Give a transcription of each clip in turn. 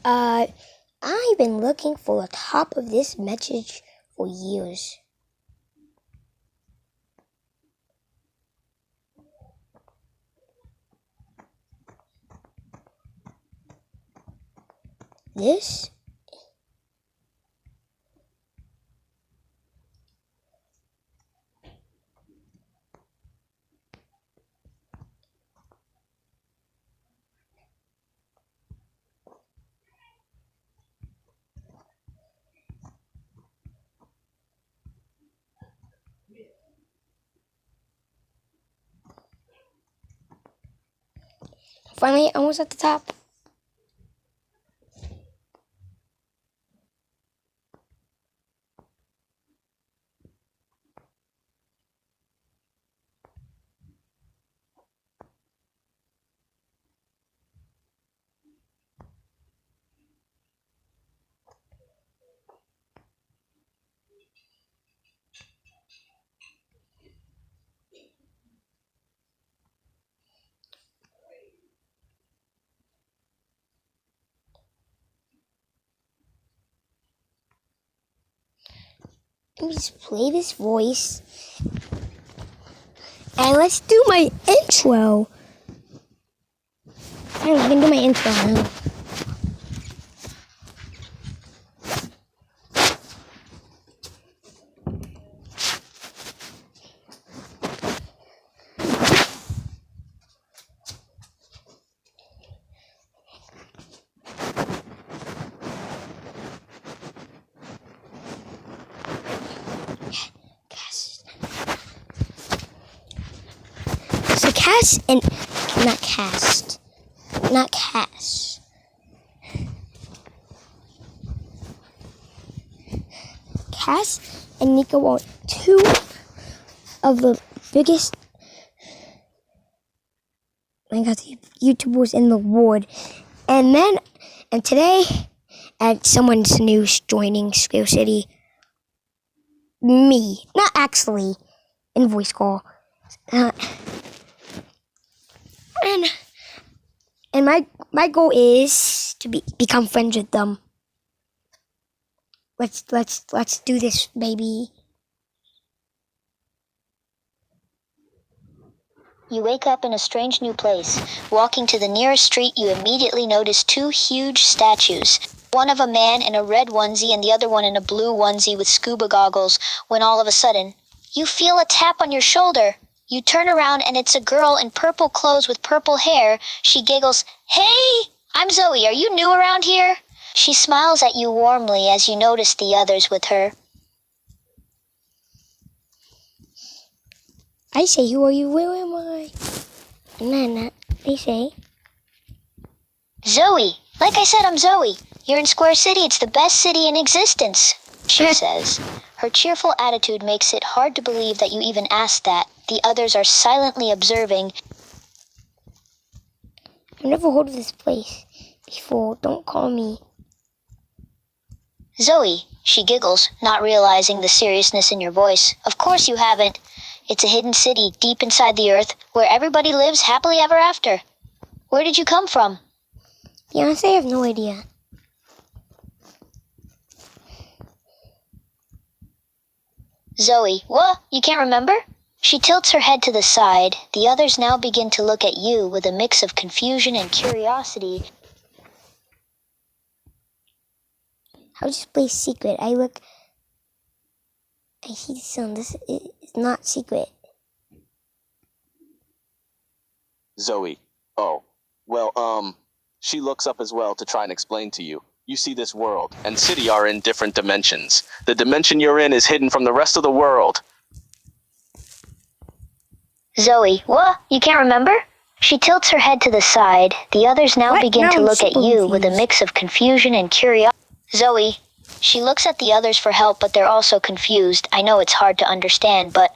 I've been looking for the top of this message for years. This? Finally, almost at the top. Let me just play this voice. And let's do my intro. I'm gonna do my intro now. So Cass and not Cass. Cass and Nico are two of the biggest YouTubers in the world. And today, someone's new joining Square City. Me, not actually, in voice call. And my goal is to become friends with them. Let's do this, baby. You wake up in a strange new place. Walking to the nearest street, you immediately notice two huge statues. One of a man in a red onesie and the other one in a blue onesie with scuba goggles, when all of a sudden, you feel a tap on your shoulder. You turn around and it's a girl in purple clothes with purple hair. She giggles, "Hey, I'm Zoe. Are you new around here?" She smiles at you warmly as you notice the others with her. I say, who are you? Where am I? Nana, they say. Zoe. Like I said, I'm Zoe. You're in Square City. It's the best city in existence. she says. Her cheerful attitude makes it hard to believe that you even asked that. The others are silently observing. I've never heard of this place before. Don't call me. Zoe, she giggles, not realizing the seriousness in your voice. Of course you haven't. It's a hidden city deep inside the earth where everybody lives happily ever after. Where did you come from? Beyonce, I have no idea. Zoe, what? You can't remember? She tilts her head to the side. The others now begin to look at you with a mix of confusion and curiosity. How is this place secret? I see the sun. This is not secret. Zoe. Oh. Well, she looks up as well to try and explain to you. You see, this world and city are in different dimensions. The dimension you're in is hidden from the rest of the world. Zoe, what? You can't remember? She tilts her head to the side. The others now begin to look at you with a mix of confusion and curiosity. Zoe, she looks at the others for help, but they're also confused. I know it's hard to understand, but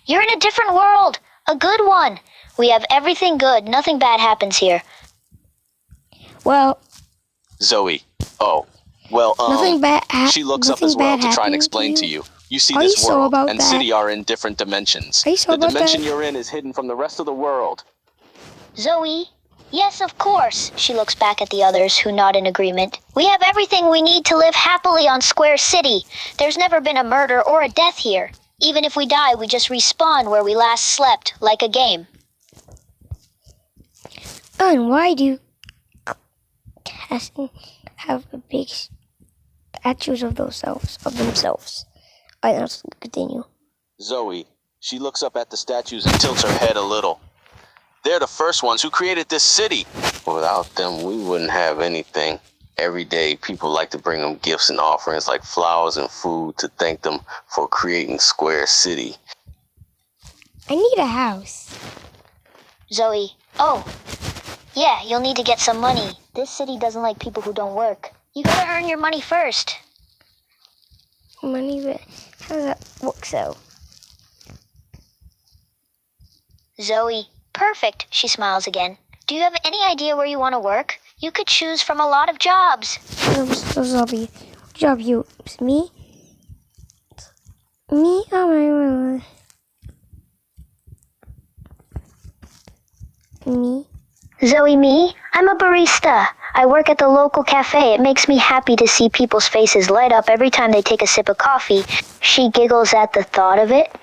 you're in a different world. A good one. We have everything good. Nothing bad happens here. Well, Zoe. Oh. Well, nothing bad. she looks up as well to try and explain to you. You see, this world and city are in different dimensions. The dimension you're in is hidden from the rest of the world. Zoe? Yes, of course. She looks back at the others, who nod in agreement. We have everything we need to live happily on Square City. There's never been a murder or a death here. Even if we die, we just respawn where we last slept, like a game. And why do casting have a big statues of themselves? Alright, let's continue. Zoe. She looks up at the statues and tilts her head a little. They're the first ones who created this city. Without them, we wouldn't have anything. Every day, people like to bring them gifts and offerings like flowers and food to thank them for creating Square City. I need a house. Zoe, oh, yeah, you'll need to get some money. This city doesn't like people who don't work. You gotta earn your money first. Money, but how does that work so? Zoe, perfect, she smiles again. Do you have any idea where you want to work? You could choose from a lot of jobs. Zoe, what job you? Me? Me? Oh my. Me? Zoe, me? I'm a barista. I work at the local cafe. It makes me happy to see people's faces light up every time they take a sip of coffee. She giggles at the thought of it.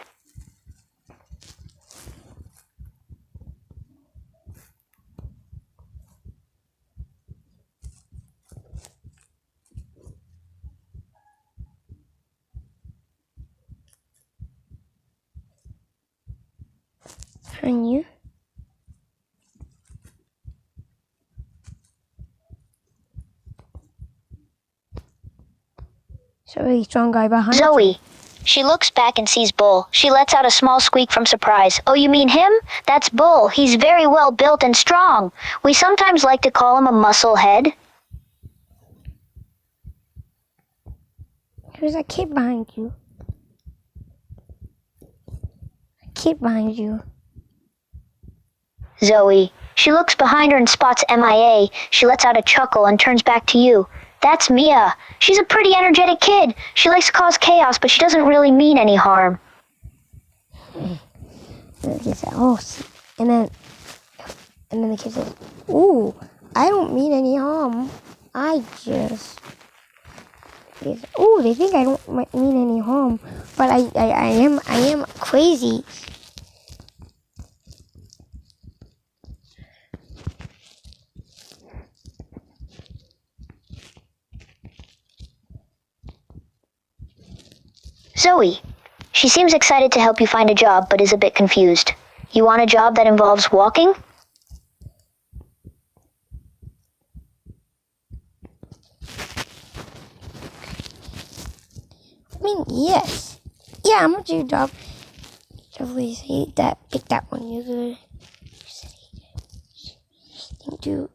And you? So a strong guy behind Zoe. you. She looks back and sees Bull. She lets out a small squeak from surprise. Oh, you mean him? That's Bull. He's very well built and strong. We sometimes like to call him a muscle head. There's a kid behind you. A kid behind you. Zoe. She looks behind her and spots MIA. She lets out a chuckle and turns back to you. That's Mia. She's a pretty energetic kid. She likes to cause chaos, but she doesn't really mean any harm. And then the kid says, "Ooh, I don't mean any harm. I just." Ooh, they think I don't mean any harm, but I am crazy. Zoe. She seems excited to help you find a job, but is a bit confused. You want a job that involves walking? I mean, yes. Yeah, I'm gonna do a job. Definitely say that. Pick that one. You're good. Do.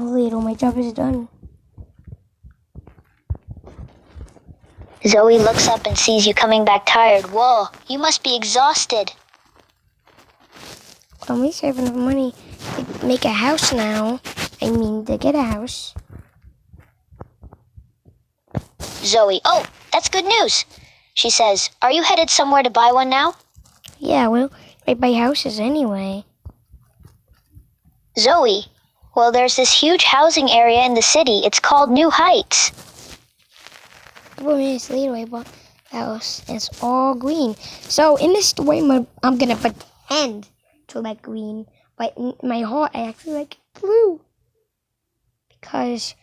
Little, my job is done. Zoe looks up and sees you coming back tired. Whoa, you must be exhausted. Well, at least I have enough money to make a house now. I mean, to get a house. Zoe, oh, that's good news. She says, are you headed somewhere to buy one now? Yeah, well, I buy houses anyway. Zoe, well, there's this huge housing area in the city. It's called New Heights. A couple minutes later, I bought a house, and it's all green. So, in this story, I'm gonna pretend to like green, but in my heart, I actually like blue. Because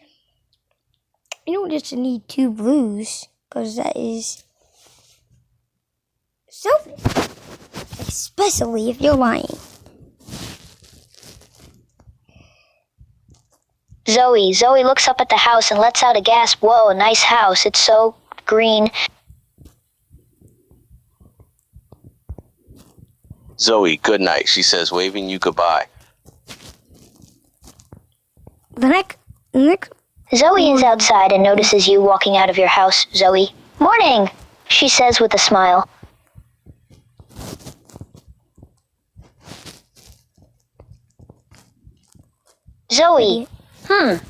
you don't just need 2 blues, because that is selfish. Especially if you're lying. Zoe looks up at the house and lets out a gasp. Whoa, a nice house. It's so green. Zoe, good night, she says, waving you goodbye. The next. Zoe is outside and notices you walking out of your house. Zoe, morning, she says with a smile. Zoe,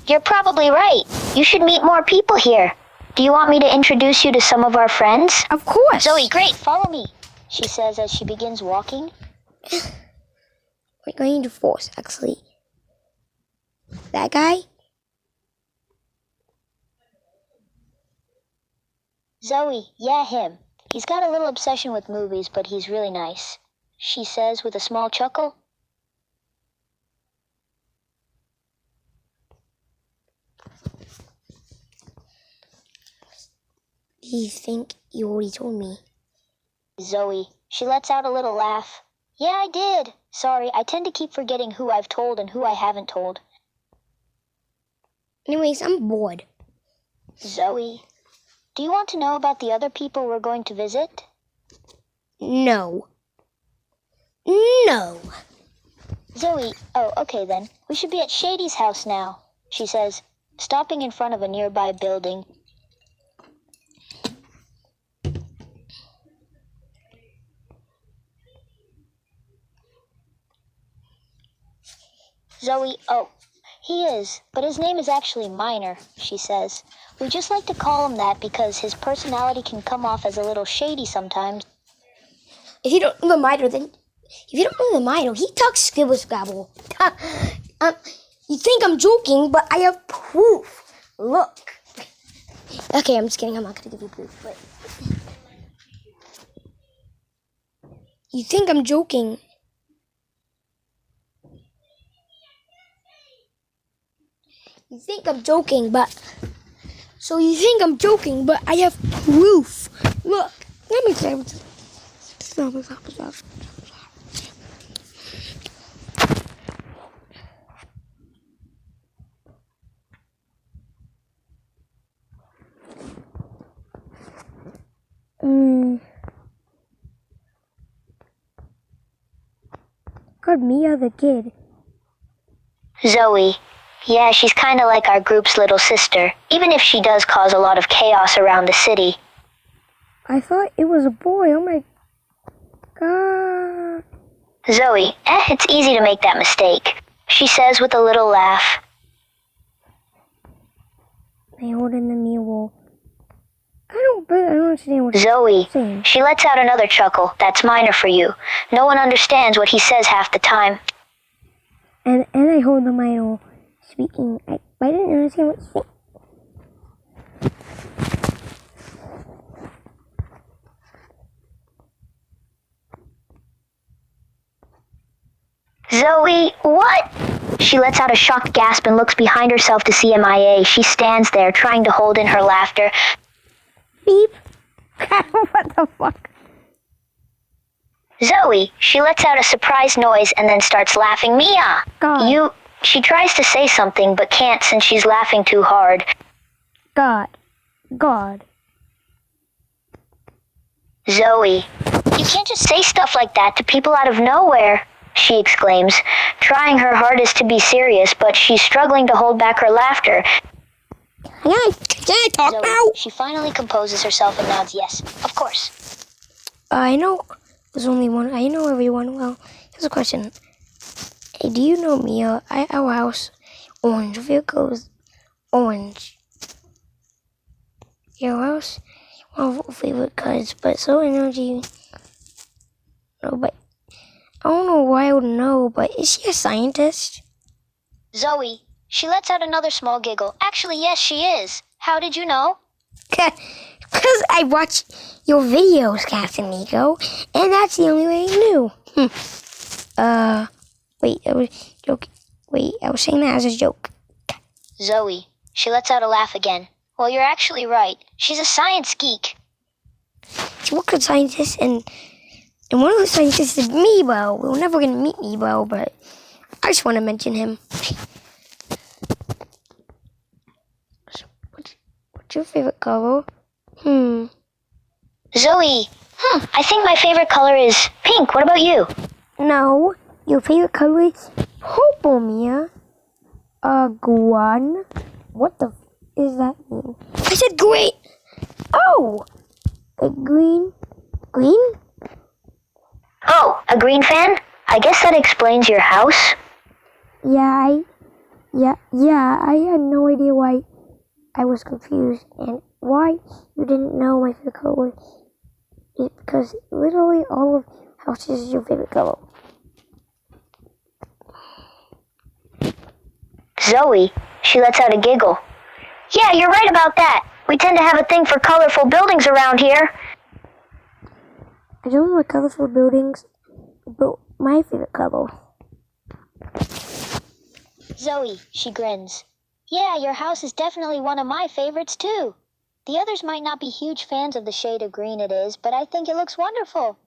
you're probably right. You should meet more people here. Do you want me to introduce you to some of our friends? Of course. Zoe, great, follow me, she says as she begins walking. We're going to force, actually. That guy? Zoe, yeah, him. He's got a little obsession with movies, but he's really nice, she says with a small chuckle. Do you think you already told me? Zoe, she lets out a little laugh. Yeah, I did. Sorry, I tend to keep forgetting who I've told and who I haven't told. Anyways, I'm bored. Zoe, do you want to know about the other people we're going to visit? No. No. Zoe, oh, okay then. We should be at Shady's house now, she says, stopping in front of a nearby building. Zoe, oh, he is, but his name is actually Minor, she says. We just like to call him that because his personality can come off as a little shady sometimes. If you don't know the Mito, he talks skibble scrabble. You think I'm joking, but I have proof. Look. Okay, I'm just kidding. I'm not gonna give you proof, but you think I'm joking. You think I'm joking, but I have proof. Look, let me say. Stop. God, Mia the kid. Zoe, yeah, she's kind of like our group's little sister, even if she does cause a lot of chaos around the city. I thought it was a boy. Oh my God. Zoe, it's easy to make that mistake, she says with a little laugh. They hold in the mirror. I don't understand what Zoe, she's saying. she lets out another chuckle. That's Minor for you. No one understands what he says half the time. And I hold the Mito speaking. I didn't understand what he's saying. Zoe, what? She lets out a shocked gasp and looks behind herself to see MIA. She stands there, trying to hold in her laughter. Beep. What the fuck? Zoe, she lets out a surprised noise and then starts laughing. Mia! God. She tries to say something but can't since she's laughing too hard. God. Zoe, you can't just say stuff like that to people out of nowhere. she exclaims, trying her hardest to be serious, but she's struggling to hold back her laughter. Can I talk Zoe, now? she finally composes herself and nods yes, of course. I know there's only one. I know everyone well. Here's a question. Hey, do you know Mia? Our house, orange. Vehicles, orange. Your house, one of our favorite colors, but so energy. No, but I don't know why I would know, but is she a scientist? Zoe, she lets out another small giggle. Actually, yes, she is. How did you know? Because I watch your videos, Captain Nico, and that's the only way I knew. Wait, I was joking. Wait, I was saying that as a joke. Zoe, she lets out a laugh again. Well, you're actually right. She's a science geek. She works with scientists, and one of the scientists is Meebo. We're never going to meet Meebo, but I just want to mention him. What's your favorite color? Zoe, I think my favorite color is pink. What about you? No, your favorite color is purple, Mia. Guan. What the is that mean? I said green. Oh, green. Green? Oh, a green fan? I guess that explains your house. Yeah. I had no idea why I was confused and why you didn't know my favorite color. It's because literally all of houses is your favorite color. Zoe, she lets out a giggle. Yeah, you're right about that. We tend to have a thing for colorful buildings around here. I don't like colorful buildings, but my favorite color. Zoe, she grins. Yeah, your house is definitely one of my favorites too. The others might not be huge fans of the shade of green it is, but I think it looks wonderful.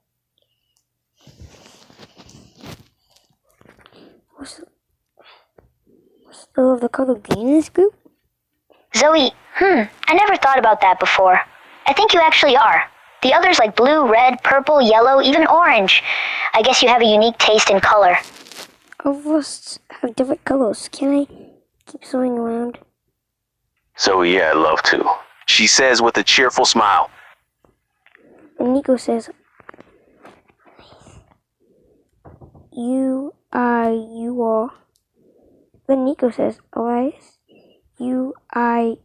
What's the color green in this group? Zoe, I never thought about that before. I think you actually are. The others like blue, red, purple, yellow, even orange. I guess you have a unique taste in color. All of us have different colors. Can I keep sewing around? Zoe, yeah, I'd love to. She says with a cheerful smile. And Nico says, you are. Then Nico says, Elias, you are.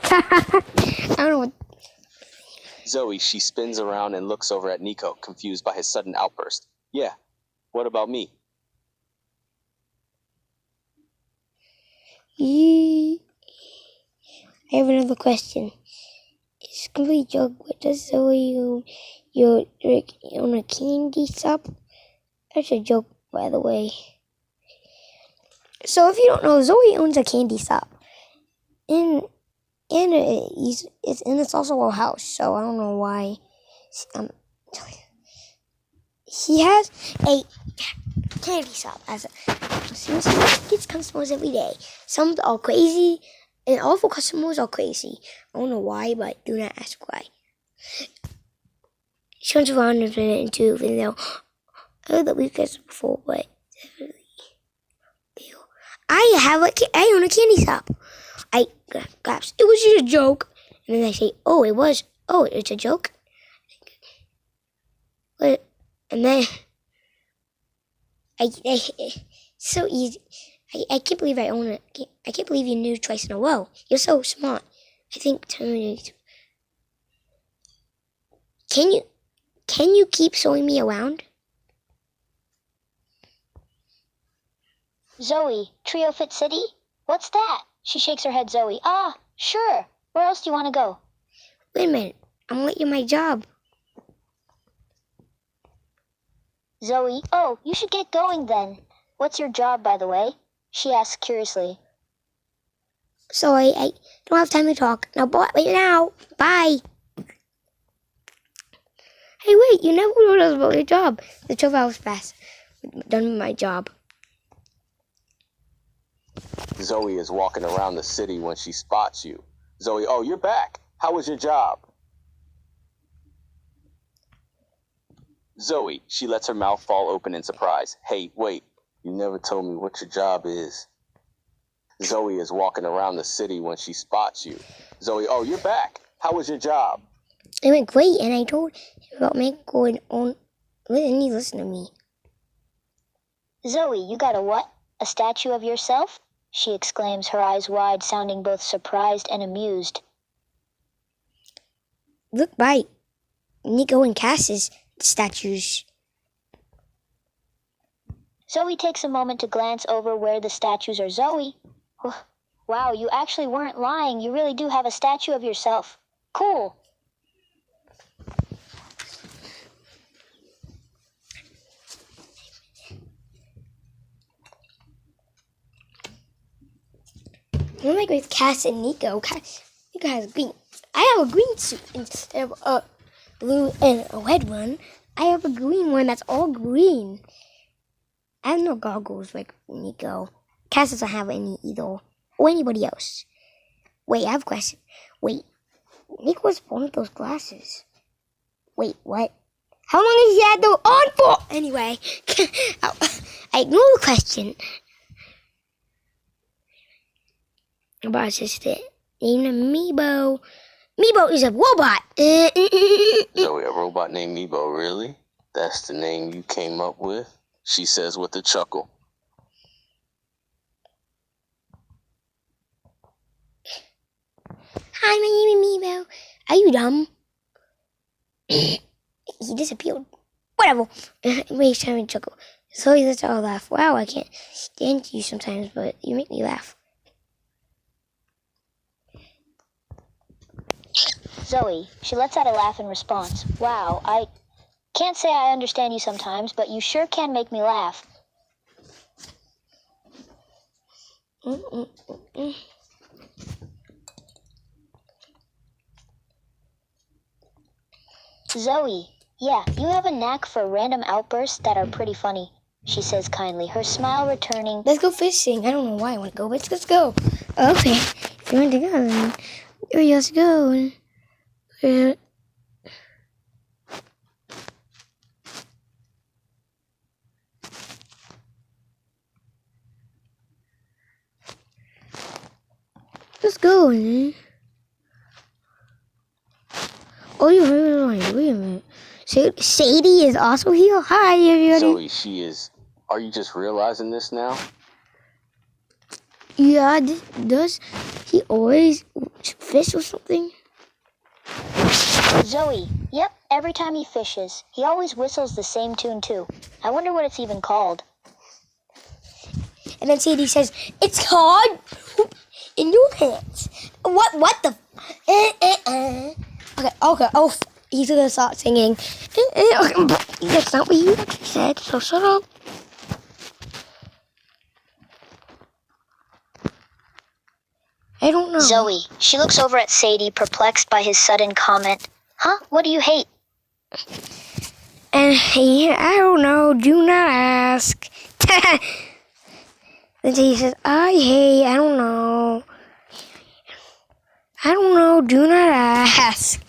I don't know what. Zoe, she spins around and looks over at Nico, confused by his sudden outburst. Yeah, what about me? I have another question. It's a complete joke, but does Zoe you're on a candy shop? That's a joke, by the way. So if you don't know, Zoe owns a candy shop. And it's also a house, so I don't know why. He has a candy shop as he gets customers every day. Some are crazy, and all of our customers are crazy. I don't know why, but do not ask why. She turns around and into a video. I heard that we've guessed it before, but I own a candy shop. I claps. It was just a joke, and then I say, "Oh, it was. Oh, it's a joke." But and then I so easy. I can't believe I own it. I can't believe you knew twice in a row. You're so smart. I think. Can you keep showing me around? Zoe, Trio Fit City? What's that? She shakes her head, Zoe. Ah, sure. Where else do you want to go? Wait a minute. I'm late in my job. Zoe, oh, you should get going then. What's your job, by the way? She asks curiously. Sorry, I don't have time to talk. Now, wait now. Bye. Hey, wait, you never told us about your job. The 12 hours passed. I'm done with my job. Zoe is walking around the city when she spots you. Zoe, oh, you're back. How was your job? Zoe, she lets her mouth fall open in surprise. Hey, wait, you never told me what your job is. Zoe is walking around the city when she spots you. Zoe, oh, you're back. How was your job? It went great, and I told him about me going on. Didn't he listen to me? Zoe, you got a what? A statue of yourself? She exclaims, her eyes wide, sounding both surprised and amused. Look by Nico and Cass's statues. Zoe takes a moment to glance over where the statues are. Zoe, wow, you actually weren't lying. You really do have a statue of yourself. Cool. I'm like with Cass and Nico. Nico has green. I have a green suit instead of a blue and a red one. I have a green one that's all green. I have no goggles like Nico. Cass doesn't have any either. Or anybody else. Wait, I have a question. Wait, Nico was born with those glasses. Wait, what? How long has he had those on for? Anyway, I ignore the question. About sister named Meebo. Meebo is a robot. Zoe, a robot named Meebo, really? That's the name you came up with? She says with a chuckle. Hi, my name is Meebo. Are you dumb? He disappeared. Whatever. He's trying to chuckle. So he lets all laugh. Wow, I can't stand you sometimes, but you make me laugh. Zoe, she lets out a laugh in response. Wow, I can't say I understand you sometimes, but you sure can make me laugh. Zoe, yeah, you have a knack for random outbursts that are pretty funny, she says kindly, her smile returning. Let's go fishing. I don't know why I want to go, but let's go. Okay, if you want to go, then let's go. Let's go. Oh, you heard wait a minute. Sadie is also here. Hi, everybody. Zoe, she is. Are you just realizing this now? Yeah, does he always fish or something? Zoe, yep, every time he fishes, he always whistles the same tune too. I wonder what it's even called. And then Sadie says, "It's hard in your pants." What the? Okay. Oh, he's gonna start singing. That's not what you actually said. So shut up. I don't know. Zoe, she looks over at Sadie, perplexed by his sudden comment. Huh? What do you hate? And I don't know. Do not ask. Then Sadie says, I don't know. I don't know. Do not ask.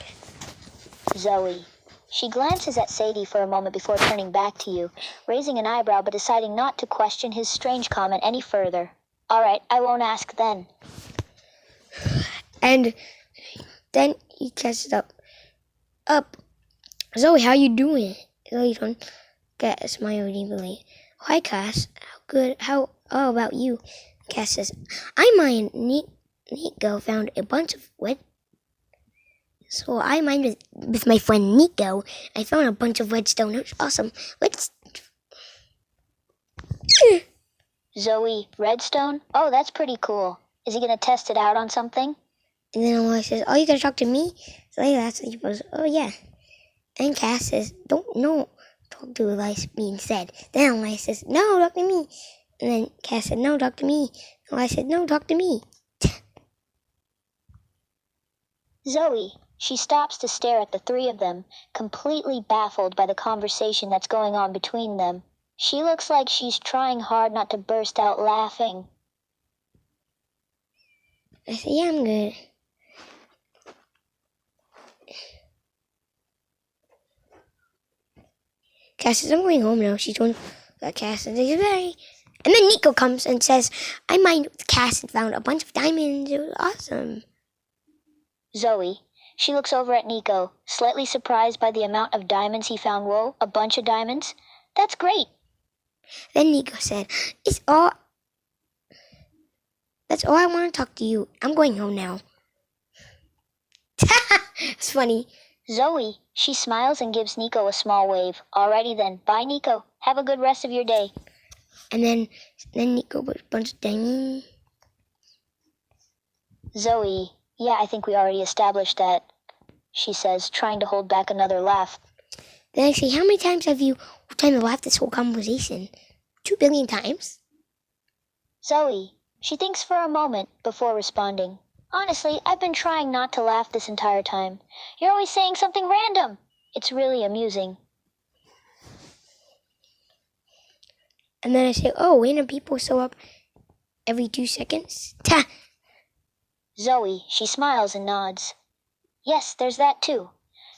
Zoe. She glances at Sadie for a moment before turning back to you, raising an eyebrow but deciding not to question his strange comment any further. All right, I won't ask then. And then he catches up. Zoe, how you doing? Zoe's on. Get a smile deeply. Hi, Cass. How about you? Cass says, I mined. Nico found a bunch of wood. So I mined with my friend Nico. I found a bunch of redstone. It was awesome. Zoe, redstone? Oh, that's pretty cool. Is he gonna test it out on something? And then Aloy says, oh, you gotta talk to me? So that's what he goes, oh, yeah. And Cass says, talk to Aloy being said. Then Aloy says, no, talk to me. And then Cass said, no, talk to me. And Aloy said, no, talk to me. Zoe, she stops to stare at the three of them, completely baffled by the conversation that's going on between them. She looks like she's trying hard not to burst out laughing. I said, yeah, I'm good. Cass says, I'm going home now. She told Cass and says, bye. And then Nico comes and says, I mined with Cass and found a bunch of diamonds. It was awesome. Zoe. She looks over at Nico, slightly surprised by the amount of diamonds he found. Whoa, a bunch of diamonds? That's great. Then Nico said, That's all I want to talk to you. I'm going home now. It's funny. Zoe. She smiles and gives Nico a small wave. Alrighty then. Bye, Nico. Have a good rest of your day. And then Nico put a bunch of diamonds. Zoe. Yeah, I think we already established that, she says, trying to hold back another laugh. Then I say, how many times have you time to laugh this whole conversation? 2 billion times? Zoe. She thinks for a moment before responding. Honestly, I've been trying not to laugh this entire time. You're always saying something random. It's really amusing. And then I say, oh, random people show up every 2 seconds? Ta! Zoe. She smiles and nods. Yes, there's that too.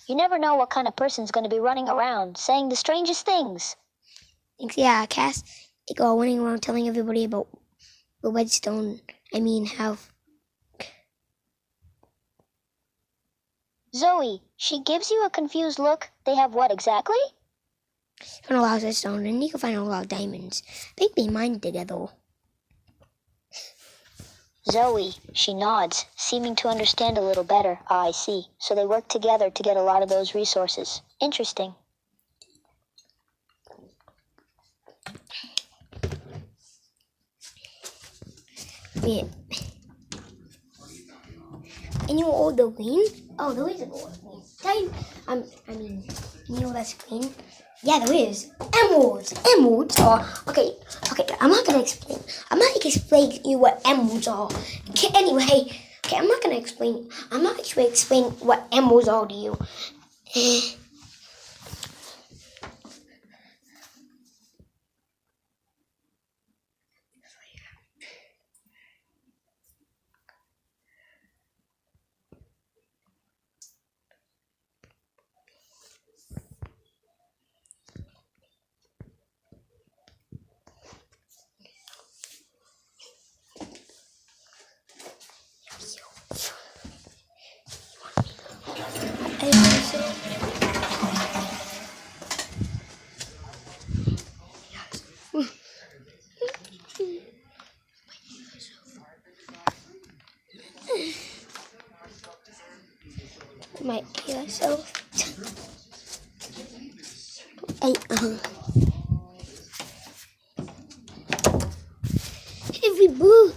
You never know what kind of person's going to be running around, saying the strangest things. Thanks, yeah, Cass. They go running around telling everybody about the redstone. How... Zoe. She gives you a confused look. They have what exactly? Found a lot of redstone, and Nico found a lot of diamonds. I think they mined together. Zoe. She nods, seeming to understand a little better. Ah, I see. So they work together to get a lot of those resources. Interesting. Yeah. And you know all the green? Oh, there is a gold green. You know that's green? Yeah, there is. Emeralds. Emeralds are... Okay, I'm not going to explain. I'm not going to explain to you what emeralds are. Okay, anyway, I'm not going to explain... I'm not actually explain what emeralds are to you. My yourself. Every boo.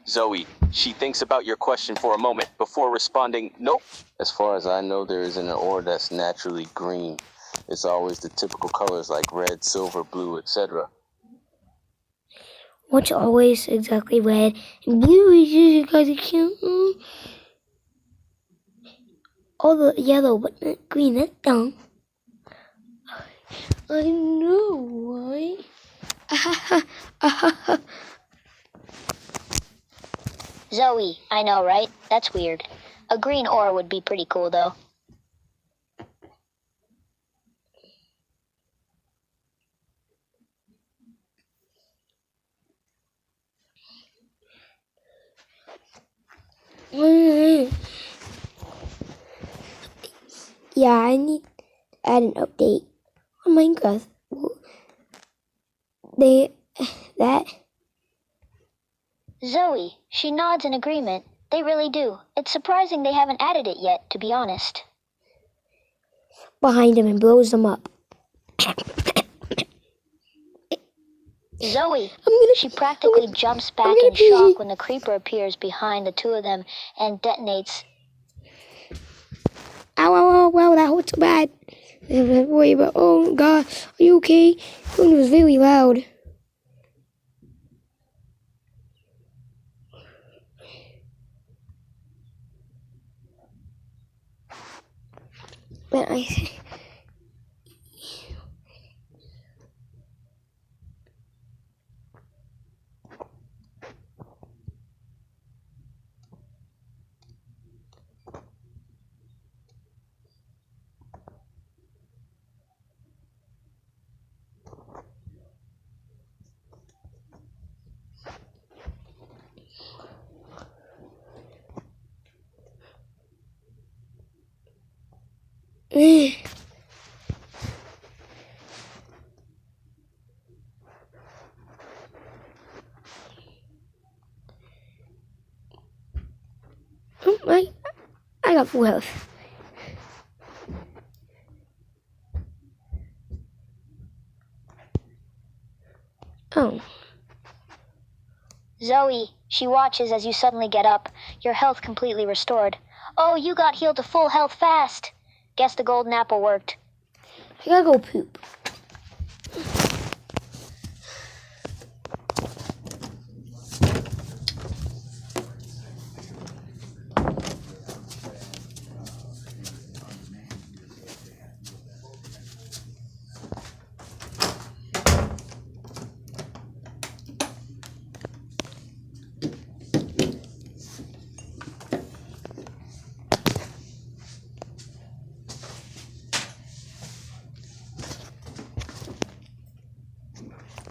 Zoe, she thinks about your question for a moment before responding, nope. As far as I know, there isn't an ore that's naturally green. It's always the typical colors like red, silver, blue, etc. What's always exactly red and blue is usually because it can't. All the yellow but not green. That's dumb. I know, right? Zoe. I know, right? That's weird. A green ore would be pretty cool, though. Yeah, I need to add an update on Minecraft. That Zoe. She nods in agreement. They really do. It's surprising they haven't added it yet, to be honest. behind him and blows them up. Zoe. She practically jumps back in shock when the creeper appears behind the two of them and detonates. Ow, wow, that hurt so bad. Worry about, oh God, are you okay? It was very loud. But Oh, I got full health. Oh. Zoe, she watches as you suddenly get up, your health completely restored. Oh, you got healed to full health fast. Guess the golden apple worked. I gotta go poop.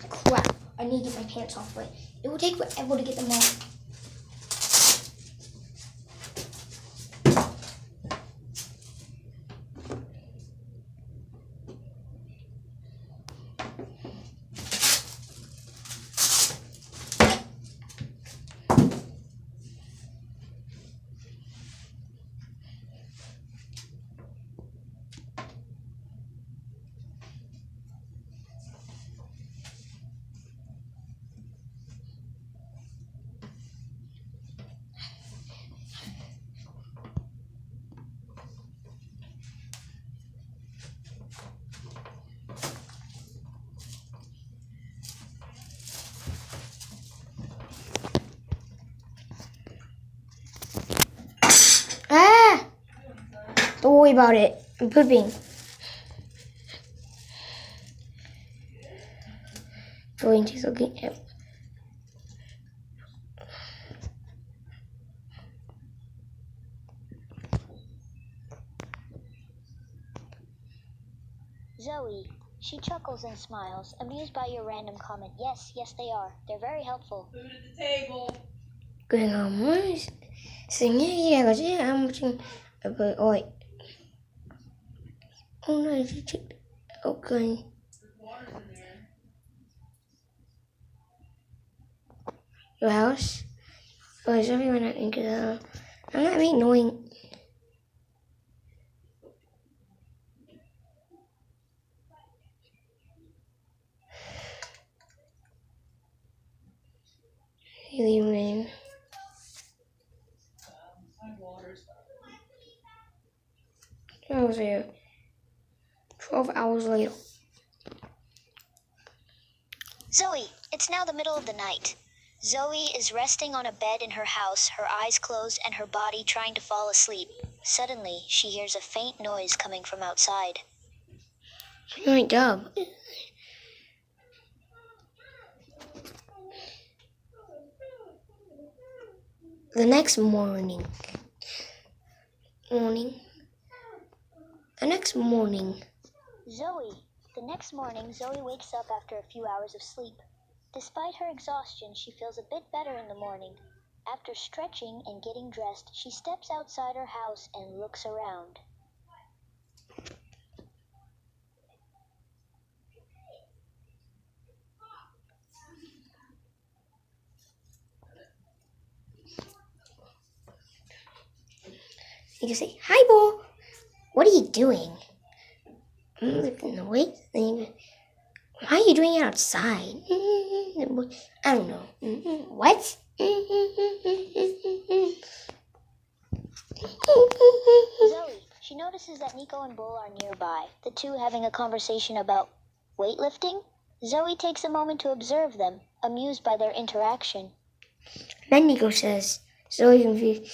Crap. I need to get my pants off, but it will take forever to get them off. Ah! Don't worry about it. I'm pooping. Going to looking at. Zoe, she chuckles and smiles, amused by your random comment. Yes, they are. They're very helpful. Food at the table. Going on once. Singing, yeah, I'm watching. But, oh, wait. Oh, no, you checked. Okay. There's water in there. Your house? Oh, is everyone not in good? I'm not being annoying. Really, man. Like waters. I was there. 12 hours later. Zoe, it's now the middle of the night. Zoe is resting on a bed in her house, her eyes closed and her body trying to fall asleep. Suddenly, she hears a faint noise coming from outside. My dog. The next morning. Zoe. The next morning, Zoe wakes up after a few hours of sleep. Despite her exhaustion, she feels a bit better in the morning. After stretching and getting dressed, she steps outside her house and looks around. You can say, "Hi, Bo. What are you doing?" I'm lifting the weights. Why are you doing it outside? I don't know. What? Zoe. She notices that Nico and Bull are nearby, the two having a conversation about weightlifting. Zoe takes a moment to observe them, amused by their interaction. Then Nico says, "So confused.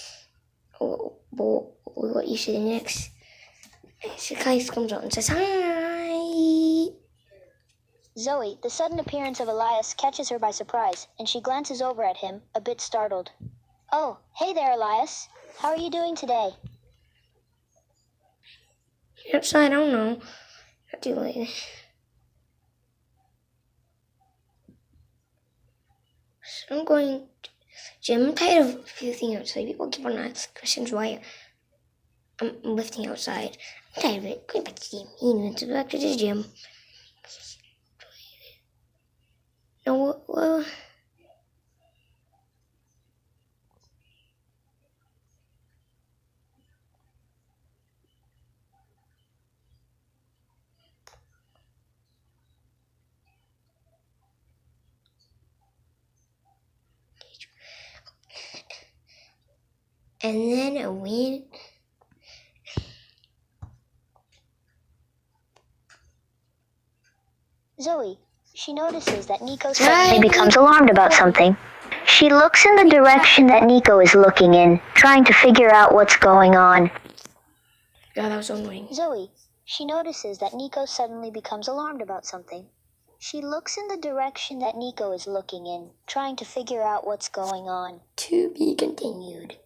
Bull, what you say next?" Sakai comes out and says, "Hi." Zoe, the sudden appearance of Elias catches her by surprise, and she glances over at him, a bit startled. Oh, hey there, Elias. How are you doing today? Outside, I don't know. Not too late. So I'm going to gym. I'm tired of lifting outside. People keep on asking questions why I'm lifting outside. Okay, going back to the gym. He went back to the gym. No, well. And then I went. Zoe, she notices that Nico suddenly becomes alarmed about something. She looks in the direction that Nico is looking in, trying to figure out what's going on. God, that was so annoying. Zoe, she notices that Nico suddenly becomes alarmed about something. She looks in the direction that Nico is looking in, trying to figure out what's going on. To be continued.